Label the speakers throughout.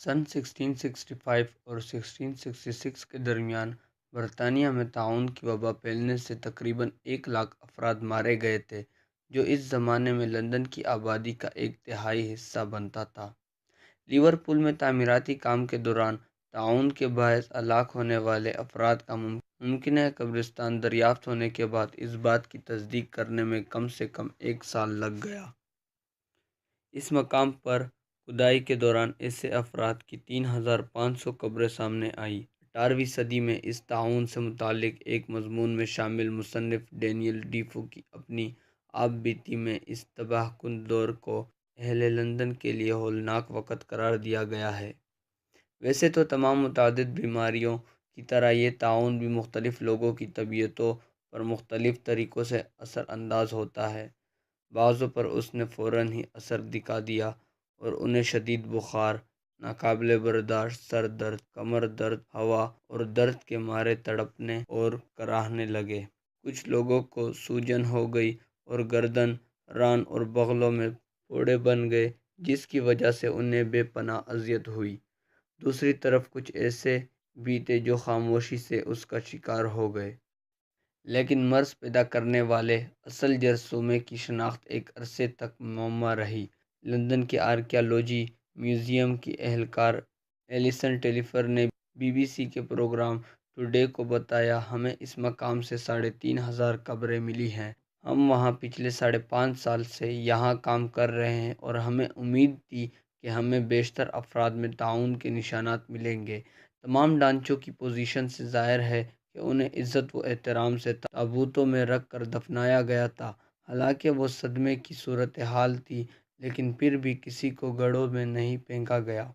Speaker 1: سن 1665 اور 1666 کے درمیان برطانیہ میں طاعون کی وبا پھیلنے سے تقریباً 1 لاکھ افراد مارے گئے تھے، جو اس زمانے میں لندن کی آبادی کا 1/3 حصہ بنتا تھا۔ لیورپول میں تعمیراتی کام کے دوران طاعون کے باعث ہلاک ہونے والے افراد کا ممکنہ قبرستان دریافت ہونے کے بعد اس بات کی تصدیق کرنے میں کم سے کم 1 سال لگ گیا۔ اس مقام پر کھدائی کے دوران ایسے افراد کی 3500 قبریں سامنے آئیں۔ 18ویں صدی میں اس طاعون سے متعلق ایک مضمون میں شامل مصنف ڈینیل ڈیفو کی اپنی آپ بیتی میں اس تباہ کن دور کو اہل لندن کے لیے ہولناک وقت قرار دیا گیا ہے۔ ویسے تو تمام متعدد بیماریوں کی طرح یہ طاعون بھی مختلف لوگوں کی طبیعتوں پر مختلف طریقوں سے اثر انداز ہوتا ہے۔ بعضوں پر اس نے فوراً ہی اثر دکھا دیا اور انہیں شدید بخار، ناقابل برداشت سر درد، کمر درد، ہوا اور درد کے مارے تڑپنے اور کراہنے لگے۔ کچھ لوگوں کو سوجن ہو گئی اور گردن، ران اور بغلوں میں پھوڑے بن گئے، جس کی وجہ سے انہیں بے پناہ اذیت ہوئی۔ دوسری طرف کچھ ایسے بھی تھے جو خاموشی سے اس کا شکار ہو گئے۔ لیکن مرض پیدا کرنے والے اصل جرثومے کی شناخت ایک عرصے تک معمہ رہی۔ لندن کے آرکیالوجی میوزیم کی اہلکار ایلیسن ٹیلفر نے BBC کے پروگرام ٹوڈے کو بتایا، ہمیں اس مقام سے 3500 قبریں ملی ہیں۔ ہم وہاں پچھلے 5.5 سال سے یہاں کام کر رہے ہیں اور ہمیں امید تھی کہ ہمیں بیشتر افراد میں طاعون کے نشانات ملیں گے۔ تمام ڈھانچوں کی پوزیشن سے ظاہر ہے کہ انہیں عزت و احترام سے تابوتوں میں رکھ کر دفنایا گیا تھا۔ حالانکہ وہ صدمے کی صورتحال تھی، لیکن پھر بھی کسی کو گڑھوں میں نہیں پھینکا گیا۔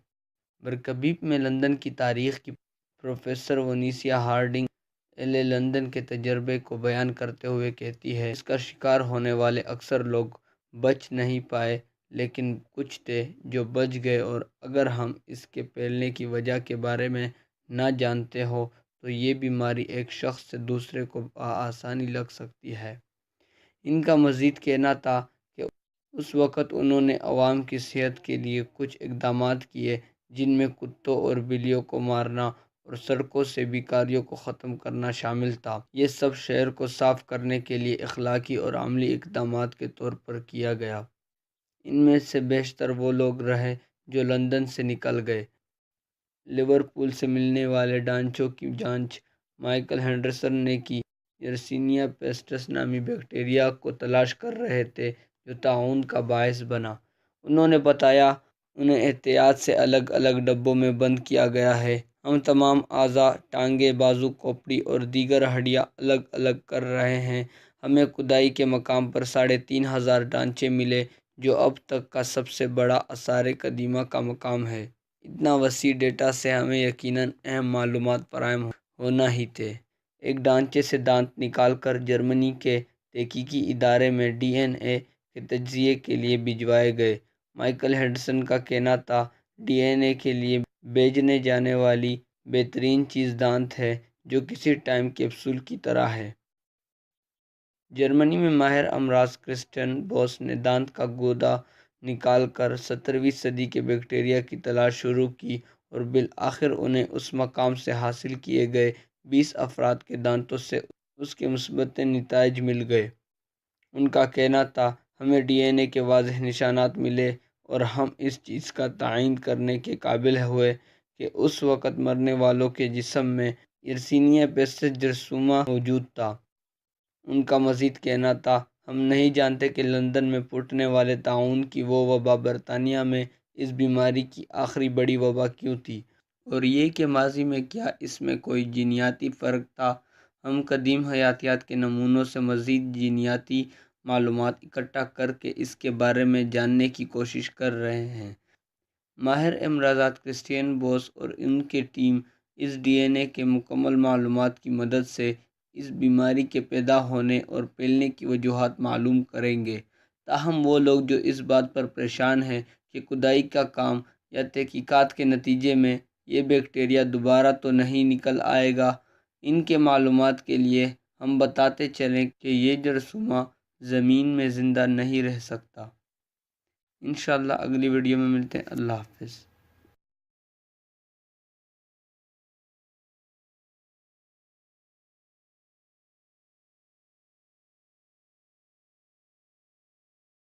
Speaker 1: برکبیپ میں لندن کی تاریخ کی پروفیسر ونیسیا ہارڈنگ اہل لندن کے تجربے کو بیان کرتے ہوئے کہتی ہے، اس کا شکار ہونے والے اکثر لوگ بچ نہیں پائے، لیکن کچھ تھے جو بچ گئے، اور اگر ہم اس کے پھیلنے کی وجہ کے بارے میں نہ جانتے ہو تو یہ بیماری ایک شخص سے دوسرے کو بآسانی لگ سکتی ہے۔ ان کا مزید کہنا تھا کہ اس وقت انہوں نے عوام کی صحت کے لیے کچھ اقدامات کیے، جن میں کتوں اور بلیوں کو مارنا اور سڑکوں سے بیکاریوں کو ختم کرنا شامل تھا۔ یہ سب شہر کو صاف کرنے کے لیے اخلاقی اور عملی اقدامات کے طور پر کیا گیا۔ ان میں سے بیشتر وہ لوگ رہے جو لندن سے نکل گئے۔ لیورپول سے ملنے والے ڈھانچوں کی جانچ مائیکل ہینڈرسن نے کی، یرسینیا پیسٹس نامی بیکٹیریا کو تلاش کر رہے تھے جو طاعون کا باعث بنا۔ انہوں نے بتایا، انہیں احتیاط سے الگ الگ ڈبوں میں بند کیا گیا ہے۔ ہم تمام اعضاء، ٹانگیں، بازو، کھوپڑی اور دیگر ہڈیاں الگ الگ کر رہے ہیں۔ ہمیں کھدائی کے مقام پر 3500 ڈھانچے ملے، جو اب تک کا سب سے بڑا آثار قدیمہ کا مقام ہے۔ اتنا وسیع ڈیٹا سے ہمیں یقیناً اہم معلومات فراہم ہونا ہی تھے۔ ایک ڈھانچے سے دانت نکال کر جرمنی کے تحقیقی ادارے میں DNA کے تجزیے کے لیے بھجوائے گئے۔ مائیکل ہینڈرسن کا کہنا تھا، DNA کے لیے بھیجنے جانے والی بہترین چیز دانت ہے، جو کسی ٹائم کیپسول کی طرح ہے۔ جرمنی میں ماہر امراض کرسٹین بوس نے دانت کا گودا نکال کر 17ویں صدی کے بیکٹیریا کی تلاش شروع کی اور بالآخر انہیں اس مقام سے حاصل کیے گئے 20 افراد کے دانتوں سے اس کے مثبت نتائج مل گئے۔ ان کا کہنا تھا، ہمیں DNA کے واضح نشانات ملے اور ہم اس چیز کا تعین کرنے کے قابل ہوئے کہ اس وقت مرنے والوں کے جسم میں یرسینیا پیسٹس جرثومہ موجود تھا۔ ان کا مزید کہنا تھا، ہم نہیں جانتے کہ لندن میں پھوٹنے والے طاعون کی وہ وبا برطانیہ میں اس بیماری کی آخری بڑی وبا کیوں تھی، اور یہ کہ ماضی میں کیا اس میں کوئی جینیاتی فرق تھا۔ ہم قدیم حیاتیات کے نمونوں سے مزید جینیاتی معلومات اکٹھا کر کے اس کے بارے میں جاننے کی کوشش کر رہے ہیں۔ ماہر امراضات کرسٹین بوس اور ان کی ٹیم اس DNA کے مکمل معلومات کی مدد سے اس بیماری کے پیدا ہونے اور پھیلنے کی وجوہات معلوم کریں گے۔ تاہم وہ لوگ جو اس بات پر پریشان ہیں کہ کھدائی کا کام یا تحقیقات کے نتیجے میں یہ بیکٹیریا دوبارہ تو نہیں نکل آئے گا، ان کے معلومات کے لیے ہم بتاتے چلیں کہ یہ جرثومہ زمین میں زندہ نہیں رہ سکتا۔ انشاءاللہ اگلی ویڈیو میں ملتے ہیں۔ اللہ حافظ۔